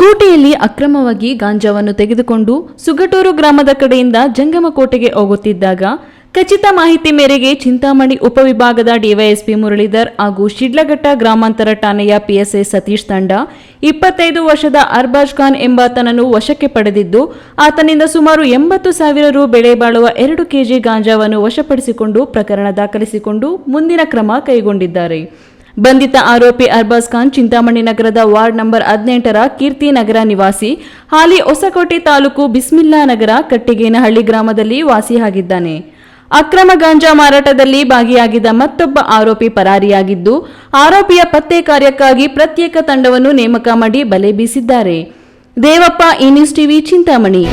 ಸ್ಕೂಟಿಯಲ್ಲಿ ಅಕ್ರಮವಾಗಿ ಗಾಂಜಾವನ್ನು ತೆಗೆದುಕೊಂಡು ಸುಗಟೂರು ಗ್ರಾಮದ ಕಡೆಯಿಂದ ಜಂಗಮಕೋಟೆಗೆ ಹೋಗುತ್ತಿದ್ದಾಗ ಖಚಿತ ಮಾಹಿತಿ ಮೇರೆಗೆ ಚಿಂತಾಮಣಿ ಉಪವಿಭಾಗದ ಡಿವೈಎಸ್ಪಿ ಮುರಳೀಧರ್ ಹಾಗೂ ಶಿಡ್ಲಘಟ್ಟ ಗ್ರಾಮಾಂತರ ಠಾಣೆಯ ಪಿಎಸ್ಐ ಸತೀಶ್ ತಂಡ 25 ವರ್ಷದ ಅರ್ಬಾಜ್ ಖಾನ್ ಎಂಬಾತನನ್ನು ವಶಕ್ಕೆ ಪಡೆದಿದ್ದು ಆತನಿಂದ ಸುಮಾರು 80,000 ರು ಬೆಲೆ ಬಾಳುವ 2 ಕೆಜಿ ಗಾಂಜಾವನ್ನು ವಶಪಡಿಸಿಕೊಂಡು ಪ್ರಕರಣ ದಾಖಲಿಸಿಕೊಂಡು ಮುಂದಿನ ಕ್ರಮ ಕೈಗೊಂಡಿದ್ದಾರೆ. ಬಂಧಿತ ಆರೋಪಿ ಅರ್ಬಾಜ್ ಖಾನ್ ಚಿಂತಾಮಣಿ ನಗರದ ವಾರ್ಡ್ ನಂಬರ್ 18ರ ಕೀರ್ತಿ ನಗರ ನಿವಾಸಿ, ಹಾಲಿ ಹೊಸಕೋಟೆ ತಾಲೂಕು ಬಿಸ್ಮಿಲ್ಲಾ ನಗರ ಕಟ್ಟಿಗೇನಹಳ್ಳಿ ಗ್ರಾಮದಲ್ಲಿ ವಾಸಿಯಾಗಿದ್ದಾನೆ. ಅಕ್ರಮ ಗಾಂಜಾ ಮಾರಾಟದಲ್ಲಿ ಭಾಗಿಯಾಗಿದ್ದ ಮತ್ತೊಬ್ಬ ಆರೋಪಿ ಪರಾರಿಯಾಗಿದ್ದು, ಆರೋಪಿಯ ಪತ್ತೆ ಕಾರ್ಯಕ್ಕಾಗಿ ಪ್ರತ್ಯೇಕ ತಂಡವನ್ನು ನೇಮಕ ಮಾಡಿ ಬಲೆ ಬೀಸಿದ್ದಾರೆ. ದೇವಪ್ಪ, ಈ ನ್ಯೂಸ್ ಟಿವಿ, ಚಿಂತಾಮಣಿ.